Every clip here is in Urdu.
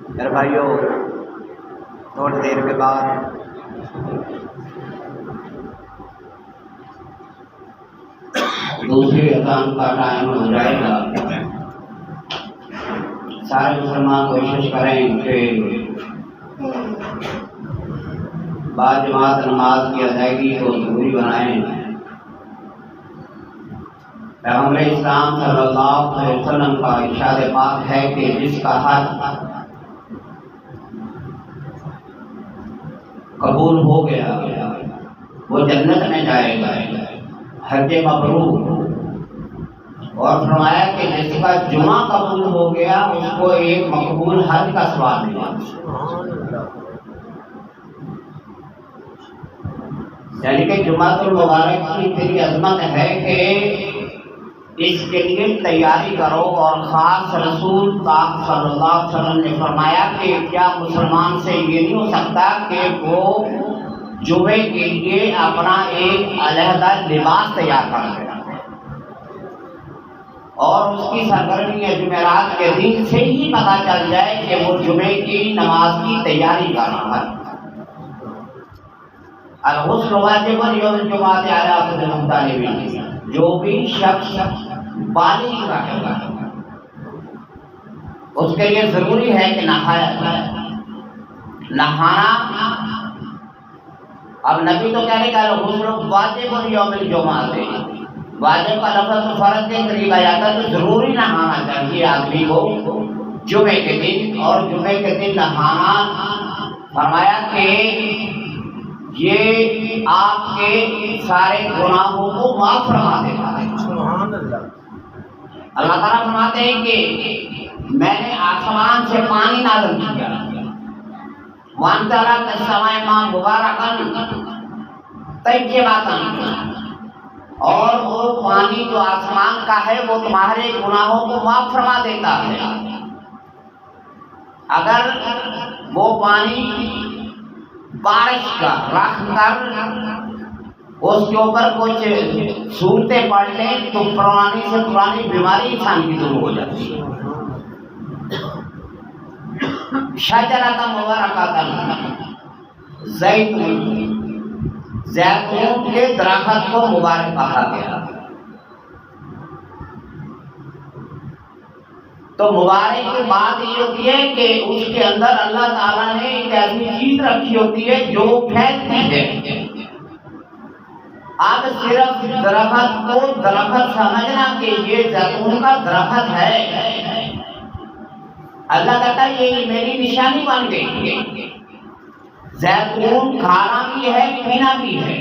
میرے بھائیوں، تھوڑی دیر کے بعد دوسری اذان کا ٹائم ہو جائے گا۔ سارے مسلمان کوشش کریں کہ بعد جماعت نماز کی ادائیگی کو ضروری بنائیں۔ پیغمبر اسلام صلی اللہ علیہ وسلم کا ارشاد پاک ہے کہ جس کا حج قبول ہو گیا وہ جنت میں جائے گا، حج مبرور۔ اور فرمایا کہ جس کا جمعہ قبول ہو گیا اس کو ایک مقبول حج کا ثواب ملا۔ یعنی کہ جمعۃ المبارک کی اتنی عظمت ہے کہ اس کے لیے تیاری کرو، اور خاص رسول پاک صلی اللہ علیہ وسلم نے فرمایا کہ کیا مسلمان سے یہ نہیں ہو سکتا کہ وہ جمعے کے لیے اپنا ایک علیحدہ لباس تیار کر لے اور اس کی سرگرمی جمعرات کے دن سے ہی پتہ چل جائے کہ وہ جمعے کی نماز کی تیاری کر رہا ہے۔ الغسل واجب یوم الجمعہ علی عبد المطلب، جو بھی شخص بالغ رہے گا اس کے لیے ضروری ہے کہ نہایا جائے۔ نہانا، اب نبی تو کہنے کا الغسل واجب یوم الجمعہ، واجب کا لفظ فرض کے قریب آ جاتا ہے، تو ضروری نہانا چاہیے آدمی کو جمعے کے دن۔ اور جمعے کے دن نہانا فرمایا کہ یہ آپ کے سارے گناہوں کو معاف فرما دیتا ہے۔ اللہ تعالیٰ فرماتے ہیں کہ میں نے آسمان سے پانی نازل کیا، وَأَنزَلَ مِنَ السَّمَاءِ مَاءً مُبَارَكًا طَيِّبًا، اور وہ پانی جو آسمان کا ہے وہ تمہارے گناہوں کو معاف فرما دیتا ہے۔ اگر وہ پانی بارش کا رکھ کر اس کے اوپر کچھ صورتیں پڑھ لیں تو پرانی سے پرانی بیماری انسان کی دور ہو جاتی ہے۔ شجرۃ مبارکۃ، زیتون کے درخت کو مبارک کہا گیا۔ تو مبارک کی بات یہ ہوتی ہے کہ اس کے اندر اللہ تعالیٰ نے ایک ایسی چیز رکھی ہوتی ہے جو پھیلتی ہے۔ اب صرف درخت کو درخت سمجھنا کہ یہ زیتون کا درخت ہے، اللہ کہتا ہے یہ میری نشانی بن گئی۔ زیتون کھانا بھی ہے، پینا بھی ہے۔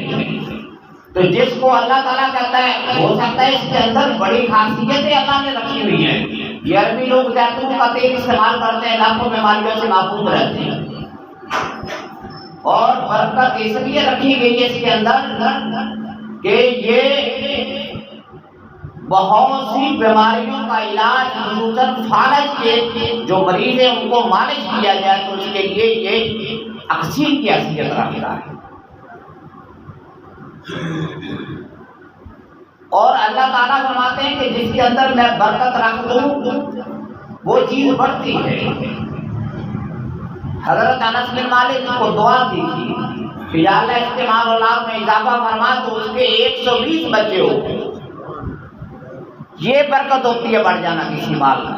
تو جس کو اللہ تعالیٰ کہتا ہے ہو سکتا ہے اس کے اندر بڑی خاصیتیں اللہ نے رکھی ہوئی ہیں۔ یہ عربی لوگ زیتون کا تیل استعمال کرتے ہیں، لاکھوں بیماریوں سے محفوظ رہتے ہیں، اور برکت اس لیے رکھی گئی ہے اس کے اندر کہ یہ بہت سی بیماریوں کا علاج، خصوصاً فالج کے جو مریض ہیں ان کو مالش کیا جائے تو اس کے لیے یہ اکسیر کی حیثیت رکھتا ہے۔ اور اللہ تعالیٰ فرماتے ہیں کہ جس کے اندر میں برکت رکھ دوں وہ چیز بڑھتی ہے۔ حضرت انس بن مالک کو دعا دی تھی کہ یا اللہ استعمال اولاد میں اضافہ فرما تو اس کے 120 بچے ہو۔ یہ برکت ہوتی ہے بڑھ جانا کسی مال کا۔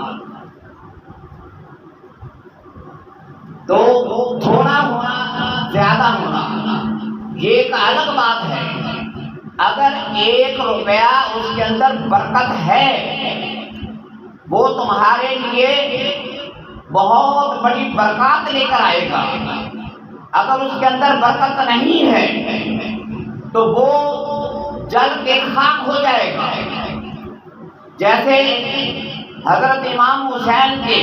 تو تھوڑا ہونا، زیادہ ہونا یہ ایک الگ بات ہے۔ اگر 1 روپیہ اس کے اندر برکت ہے وہ تمہارے لیے بہت بڑی برکات لے کر آئے گا۔ اگر اس کے اندر برکت نہیں ہے تو وہ جل کے خاک ہو جائے گا۔ جیسے حضرت امام حسین کے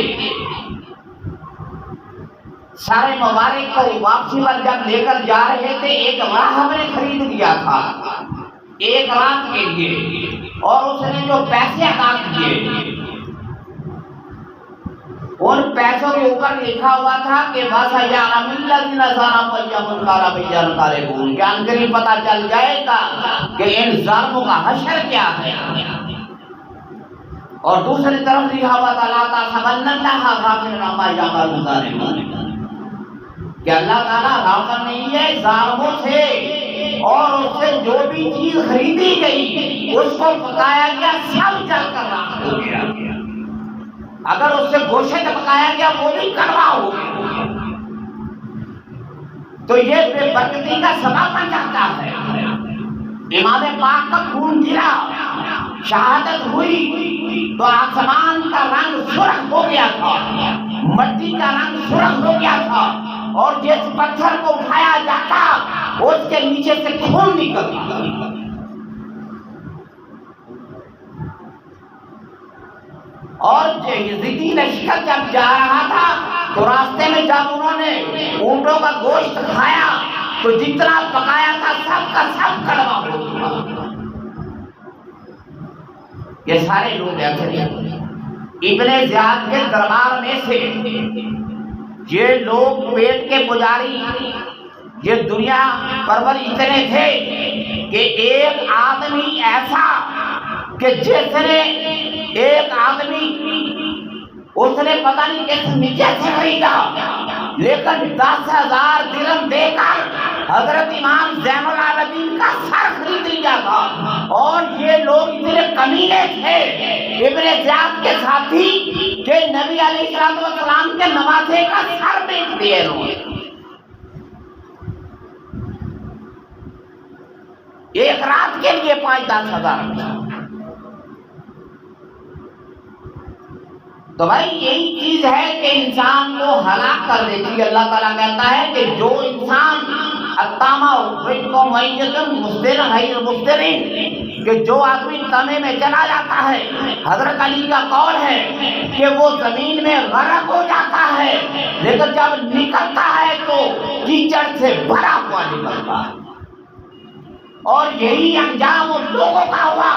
سارے مبارک کو واپسی پر جب لے کر جا رہے تھے، ایک راہب نے خرید لیا تھا 1 رات کے لیے، اور اس نے جو پیسے ادا کیے ان پیسوں کے اوپر لکھا ہوا تھا کہ بس جان کری پتہ چل جائے گا کہ ان ظالموں کا حشر کیا ہے۔ اور دوسری طرف لکھا ہوا تھا لا تحسبن اللہ غافلا عما یعمل الظالمون کہ اللہ تعالیٰ غافل نہیں ہے ظالموں سے، اور اس سے جو بھی چیز خریدی گئی اس کو پکایا گیا سب جل کر راکھ ہو گیا، اگر اس سے گوشت پکایا گیا وہ بھی کڑوا ہو گیا، تو یہ بے برکتی کا سبب بن جاتا ہے۔ امام پاک کا خون گرا، شہادت ہوئی تو آسمان کا رنگ سرخ ہو گیا تھا، مٹی کا رنگ سرخ ہو گیا تھا، اور جس پتھر کو اٹھایا جاتا اس کے نیچے سے خون نکلتا۔ اور یزیدی لشکر جب جا رہا تھا تو راستے میں جب انہوں نے اونٹوں کا گوشت کھایا تو جتنا پکایا تھا سب کا سب کڑوا ہو گیا۔ یہ سارے لوگ ایسے تھے۔ ابن زیاد کے دربار میں سے یہ لوگ پیٹ کے پجاری، یہ دنیا پرور اتنے تھے کہ ایک آدمی ایسا کہ جس نے ایک آدمی اس نے پتہ نہیں کس نیچے سے خریدا، لیکن 10,000 درہم دے کر حضرت امام زین العابدین کا سر خرید لیا تھا۔ اور یہ لوگ اتنے کمینے تھے ابن زیاد کے ساتھی کہ نبی علیہ السلام کے نواسے کا سر بیچ دیے انہوں نے۔ ایک رات کے لیے 5-10 ہزار۔ تو بھائی یہی چیز ہے کہ انسان کو ہلاک کر دیتی ہے۔ اللہ تعالیٰ کہتا ہے کہ جو انسان کہ جو آدمی تمے میں چلا جاتا ہے، حضرت علی کا قول ہے کہ وہ زمین میں غرق ہو جاتا ہے، لیکن جب نکلتا ہے تو کیچڑ سے بھرا ہوا نکلتا ہے۔ اور یہی انجام ان لوگوں کا ہوا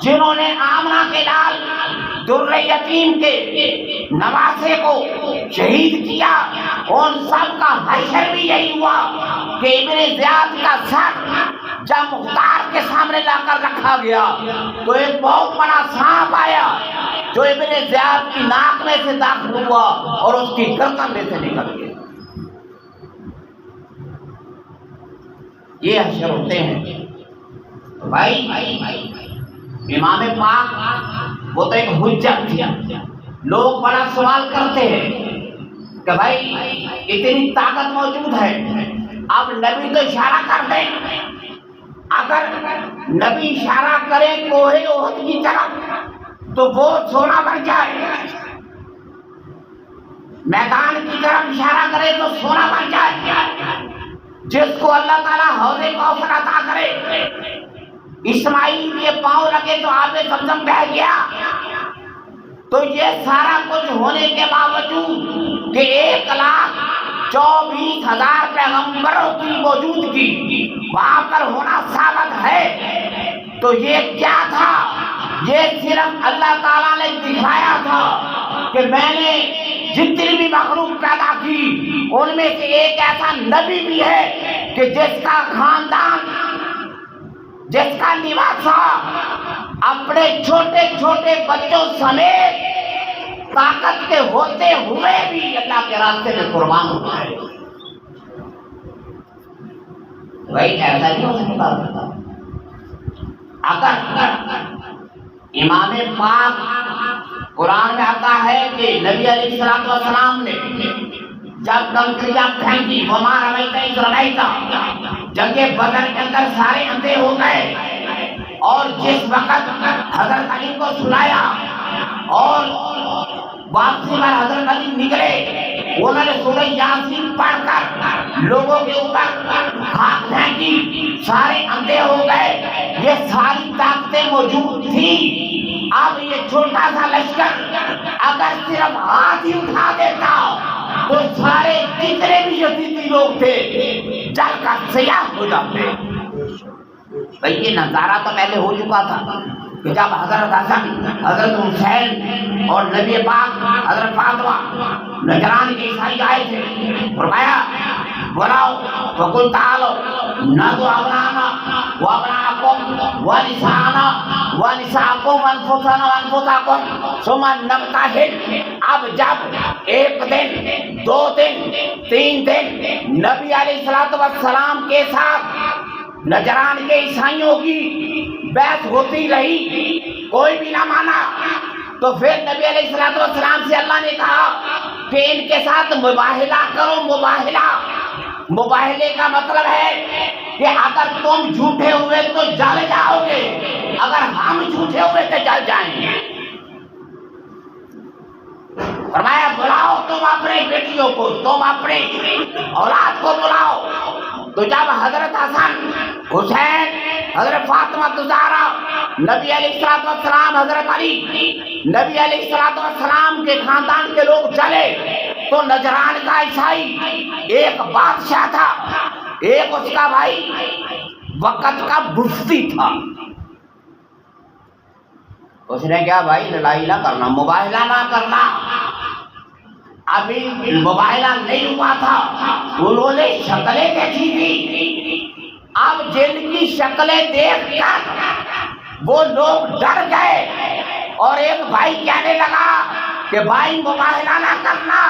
جنہوں نے آمنہ کے لال در یتیم کے نواسے کو شہید کیا۔ ان سب کا حشر بھی یہی ہوا کہ ابن زیاد کا سر جب مختار کے سامنے لا کر رکھا گیا تو ایک بہت بڑا سانپ آیا جو ابن زیاد کی ناک میں سے داخل ہوا اور اس کی گردن میں سے نکل گیا۔ یہ حشر ہوتے ہیں۔ تو بھائی امام پاک وہ تو ایک حجت تھی۔ لوگ بڑا سوال کرتے ہیں کہ بھائی اتنی طاقت موجود ہے، اب نبی تو اشارہ کر دیں، اگر نبی اشارہ کرے کوہ احد کی طرف تو وہ سونا بن جائے، میدان کی طرف اشارہ کرے تو سونا بن جائے، جس کو اللہ تعالیٰ حوض کوثر عطا کرے، اسماعیل کے پاؤں لگے تو آب زمزم بہہ گیا۔ تو یہ سارا کچھ ہونے کے باوجود کہ 1,24,000 پیغمبروں کی موجودگی وہاں پر ہونا ثابت ہے، تو یہ کیا تھا؟ یہ صرف اللہ تعالیٰ نے دکھایا تھا کہ میں نے جتنی بھی مخلوق پیدا کی ان میں سے ایک ایسا نبی بھی ہے کہ جس کا خاندان، جس کا نواسا اپنے چھوٹے چھوٹے بچوں سمیت طاقت کے ہوتے ہوئے بھی اللہ کے راستے میں قربان ہوتا ہے۔ بھائی ایسا نہیں ہو سکتا۔ اگر امام پاک قرآن میں آتا ہے کہ نبی علیہ السلام نے جب کنکریاں پھینکی وما رمیت اذ رمیت، جنگ بدر کے اندر سارے اندھے ہو گئے، اور جس وقت حضرت علی کو سلایا اور واپسی میں حضرت علی نکلے، انہوں نے سورہ یاسین پڑھ کر لوگوں کے اوپر خاک پھینکی، سارے اندھے ہو گئے۔ یہ ساری طاقتیں موجود تھیں۔ اب یہ چھوٹا سا لشکر اگر صرف ہاتھ ہی اٹھا دیتا تو سارے جتنے بھی یزیدی لوگ تھے جل کر سیاہ ہو جاتے۔ بھئی یہ نظارہ تو پہلے ہو چکا تھا کہ جب حضرت حسن، حضرت حسین اور نبی پاک حضرت فاطمہ نجران کے عیسائی آئے تھے، فرمایا بلاؤ فقل تعالوا ندعو ابناءنا وابناءکم ونساءنا ونساءکم وانفسنا وانفسکم ثم نبتہل. اب جب ایک دن 2 دن 3 دن نبی علیہ السلام کے ساتھ نجران کے عیسائیوں کی بحث ہوتی رہی، کوئی بھی نہ مانا، تو پھر نبی علیہ السلام سے اللہ نے کہا کہ ان کے ساتھ مباہلہ کرو. مباہلے کا مطلب ہے کہ اگر تم جھوٹے ہوئے تو جل جاؤ گے، اگر ہم جھوٹے ہوئے تو جل جائیں گے. فرمایا بلاؤ تم اپنے بیٹیوں کو، تم اپنے اولاد کو بلاؤ. تو جب حضرت حسن، حسین، حضرت فاطمہ الزہرا، نبی علیہ السلام، حضرت علی، نبی علیہ السلام کے خاندان کے لوگ چلے تو نجران کا عیسائی ایک بادشاہ تھا، ایک اس کا بھائی وقت کا مفتی تھا. اس نے کیا بھائی لڑائی نہ کرنا، مباہلہ نہ کرنا. ابھی مباہلہ نہیں ہوا تھا، انہوں نے شکلیں دیکھی تھی. اب جن کی شکلیں دیکھ کر وہ لوگ ڈر گئے اور ایک بھائی کہنے لگا کہ بھائی مباہلہ نہ کرنا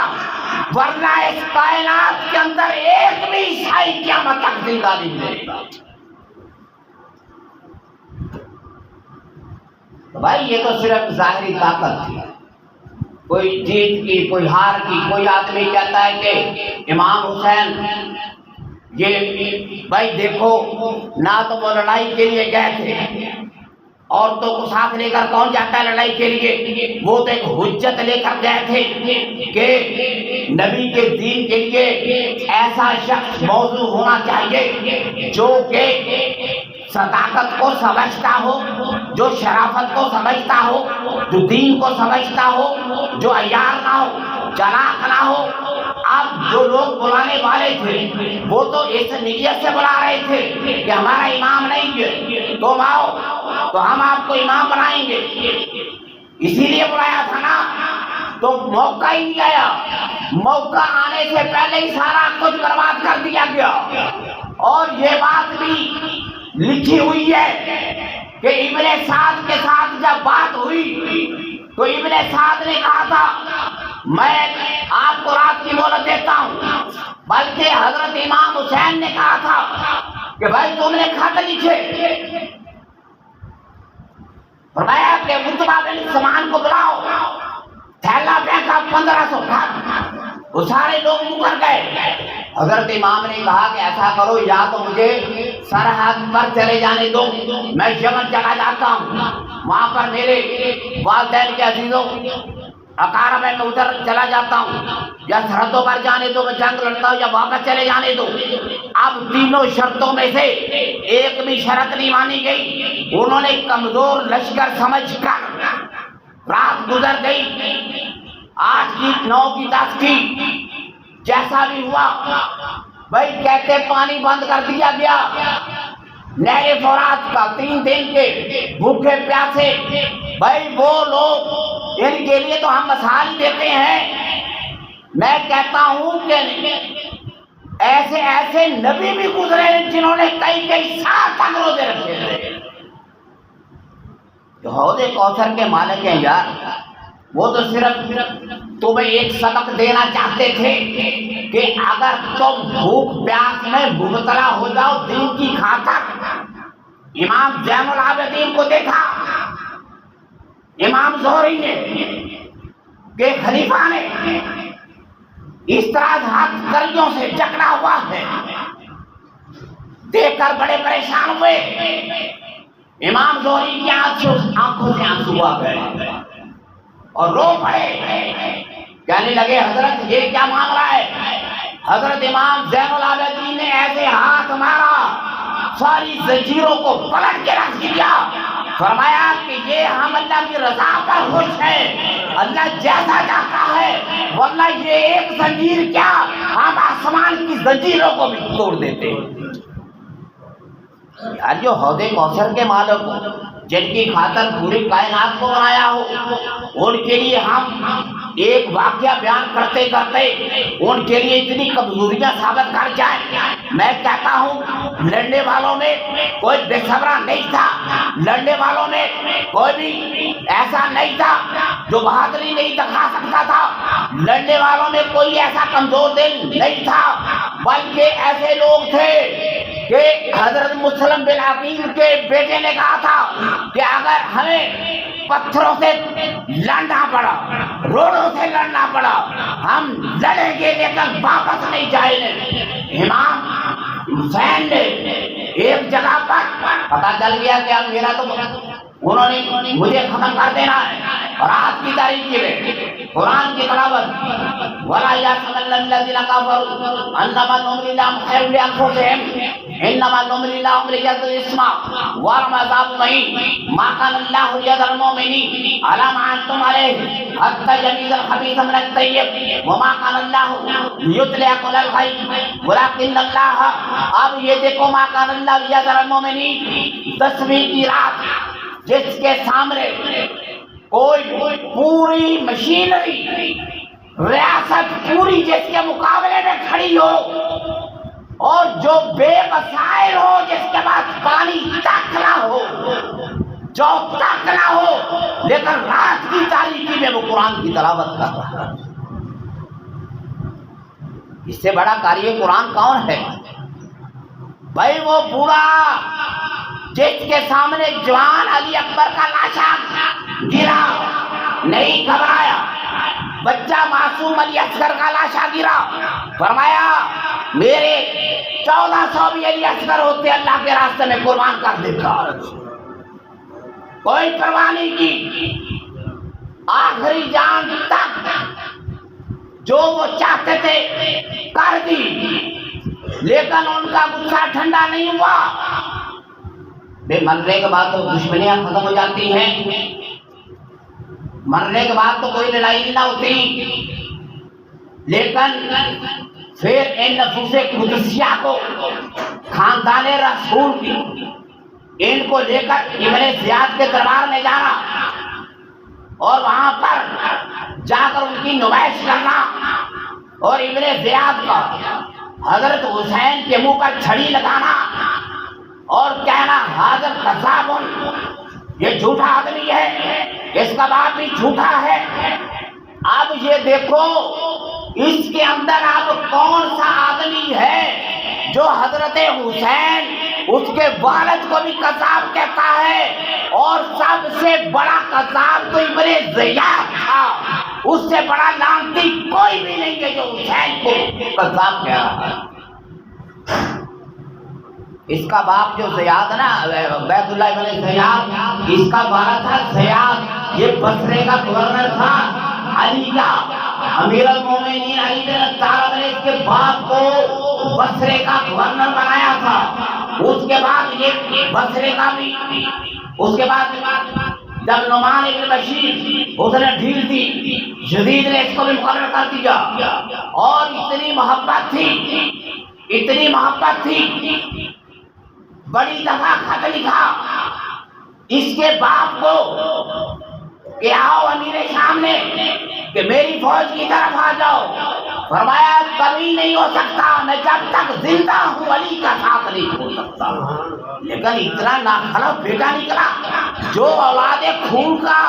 ورنہ اس کائنات کے اندر ایک بھی عیسائی قیامت تک زندہ نہیں ملے گا. بھائی یہ تو صرف ظاہری طاقت تھی، کوئی جیت کی کوئی ہار کی. کوئی آدمی کہتا ہے کہ امام حسین یہ بھائی دیکھو نہ تو وہ لڑائی کے لیے گئے تھے، عورتوں کو ساتھ لے کر کون جاتا ہے لڑائی کے لیے؟ وہ تو ایک حجت لے کر گئے تھے کہ نبی کے دین کے لیے ایسا شخص موضوع ہونا چاہیے جو کہ صداقت کو سمجھتا ہو، جو شرافت کو سمجھتا ہو، جو دین کو سمجھتا ہو، جو عیار نہ ہو، چلاک نہ ہو. اب جو لوگ بلانے والے تھے وہ تو اس نیت سے بلا رہے تھے کہ ہمارا امام نہیں ہے، تم آؤ تو ہم آپ کو امام بنائیں گے، اسی لیے بلایا تھا نا. تو موقع ہی نہیں آیا، موقع آنے سے پہلے ہی سارا کچھ برباد کر دیا گیا. اور یہ بات بھی لکھی ہوئی ہے کہ ابن سعد کے ساتھ جب بات ہوئی تو ابن سعد نے کہا تھا میں آپ کو رات کی مہلت دیتا ہوں، بلکہ حضرت امام حسین نے کہا تھا کہ بھائی تم نے خط لکھے. فرمایا کہ متبہ بن سمان کو بلاؤ، تھیلا پھینکا 1500 خط، وہ سارے لوگ مکر گئے. حضرت امام نے کہا کہ ایسا کرو یا تو مجھے سرحد پر چلے جانے دو، میں یمن چلا جاتا ہوں، وہاں پر میرے والدین کے عزیزوں اقارب میں ادھر چلا جاتا ہوں، یا سرحدوں پر جانے دو میں جنگ لڑتا ہوں، یا واپس چلے جانے دو. اب تینوں شرطوں میں سے ایک بھی شرط نہیں مانی گئی. انہوں نے کمزور لشکر سمجھ کر رات گزر گئی، 8 کی 9 کی 10 کی، جیسا بھی ہوا بھائی کہتے پانی بند کر دیا گیا. نہر فرات کا 3 دن کے بھوکے پیاسے بھائی وہ لوگ، ان کے لیے تو ہم مثال دیتے ہیں. میں کہتا ہوں کہ ایسے ایسے نبی بھی گزرے ہیں جنہوں نے کئی سال تک روزے رکھے تھے. جو حوض کوثر کے مالک ہیں یار، وہ تو صرف تمہیں ایک سبق دینا چاہتے تھے کہ اگر تم بھوک پیاس میں مبتلا ہو جاؤ دین کی خاطر. امام زین العابدین کو دیکھا امام زہری نے کہ خلیفہ نے اس طرح ہاتھ کریوں سے جکڑا ہوا ہے، دیکھ کر بڑے پریشان ہوئے. امام زہری کی آنکھوں سے آنسو آ گئے اور رو پڑے، کہنے لگے حضرت یہ کیا معاملہ ہے؟ حضرت امام زین العابدین نے ایسے ہاتھ مارا ساری زنجیروں کو پلٹ کے رکھ دیا. فرمایا کہ یہ ہم اللہ کی رضا پر خوش ہیں، اللہ جیسا چاہتا ہے، ورنہ یہ ایک زنجیر کیا ہم آسمان کی زنجیروں کو بھی توڑ دیتے. یار جو حوض کوثر کے مالک ہو، جن کی خاطر پوری کائنات کو بنایا ہو، ان کے لیے ہم ایک واقعہ بیان کرتے کرتے ان کے لیے اتنی کمزوریاں ثابت کر جائیں. میں کہتا ہوں لڑنے والوں میں کوئی بے صبرا نہیں تھا، لڑنے والوں میں کوئی بھی ایسا نہیں تھا جو بہادری نہیں دکھا سکتا تھا، لڑنے والوں میں کوئی ایسا کمزور دل نہیں تھا، بلکہ ایسے لوگ تھے کہ حضرت مسلم بن عقیل کے بیٹے نے کہا تھا کہ اگر ہمیں پتھروں سے لڑنا پڑا، روڑوں سے لڑنا پڑا، ہم لڑیں گے لیکن واپس نہیں جائیں گے. امام حسین نے ایک جگہ پر پتا چل گیا کہ اب میرا تو انہوں نے مجھے ختم کر دینا ہے، اور آج کی تاریخ میں قرآن کی تلاوت وَلَا يَحْسَبَنَّ الَّذِينَ كَفَرُوا أَنَّمَا نُمْلِي لَهُمْ خَيْرٌ لِأَنفُسِهِمْ إِنَّمَا نُمْلِي لَهُمْ لِيَزْدَادُوا إِثْمًا وَلَهُمْ عَذَابٌ مُهِينٌ مَا كَانَ اللَّهُ لِيَذَرَ الْمُؤْمِنِينَ عَلَىٰ مَا أَنتُمْ عَلَيْهِ حَتَّىٰ يَمِيزَ الْخَبِيثَ مِنَ الطَّيِّبِ وَمَا كَانَ اللَّهُ لِيُطْلِعَكُمْ عَلَى الْغَيْبِ وَلَٰكِنَّ اللَّهَ اب یہ دیکھو مَا كَانَ اللَّهُ لِيَذَرَ الْمُؤْمِنِينَ 10ویں کی رات جس کے سامنے کوئی پوری مشینری ریاست پوری جس کے مقابلے میں کھڑی ہو، اور جو بے وسائل ہو، جس کے پاس پانی تک نہ ہو، جو تک نہ ہو، لیکن رات کی تاریکی میں وہ قرآن کی تلاوت کر رہا ہے. اس سے بڑا قاری قرآن کون ہے بھائی؟ وہ بوڑھا جس کے سامنے جوان علی اکبر کا لاشا گرا، نہیں گھبرایا. بچہ معصوم علی اصغر کا لاشا گرا، فرمایا میرے 1400 بھی علی اصغر ہوتے اللہ کے راستے میں قربان کر دیتا. کوئی پرواہ نہیں کی، آخری جان تک جو وہ چاہتے تھے کر دی، لیکن ان کا غصہ ٹھنڈا نہیں ہوا. مرنے کے بعد تو دشمنیاں ختم ہو جاتی ہیں، مرنے کے بعد تو کوئی لڑائی نہیں ہوتی، لیکن پھر ان نفوس قدسیہ کو خاندان رسول کی ان کو لے کر ابن زیاد کے دربار میں جانا اور وہاں پر جا کر ان کی نمائش کرنا، اور ابن زیاد کا حضرت حسین کے منہ پر چھڑی لگانا اور کہنا حاضر کذاب، یہ جھوٹا آدمی ہے، اس کا باپ بھی جھوٹا ہے. اب یہ دیکھو اس کے اندر اب کون سا آدمی ہے جو حضرت حسین اس کے والد کو بھی کذاب کہتا ہے، اور سب سے بڑا کذاب تو ابن زیاد تھا، اس سے بڑا لعنتی کوئی بھی نہیں ہے جو حسین کو کذاب کہہ رہا ہے. اس کا باپ جو زیاد نا بیت اللہ ابن زیاد، اس کا والد تھا زیاد، یہ بصرے کا گورنر تھا، علی کا امیر المومنین علی بن ابی طالب نے اس کے باپ کو بصرے کا گورنر بنایا تھا. اس کے بعد یہ بصرے کا بھی، اس کے بعد جب نعمان ابن بشیر اس نے ڈھیل دی، یزید نے اس کو بھی مقرر کر دیا، اور اتنی محبت تھی، اتنی محبت تھی، بڑی دفعہ خط لکھا اس کے باپ کو کہ آؤ امیر شام نے کہ میری فوج کی طرف آ جاؤ. فرمایا کبھی نہیں ہو سکتا، میں جب تک زندہ ہوں علی کا ساتھ نہیں چھوڑ سکتا. لیکن اتنا ناخلف بیٹا نکلا جو اولاد خون کا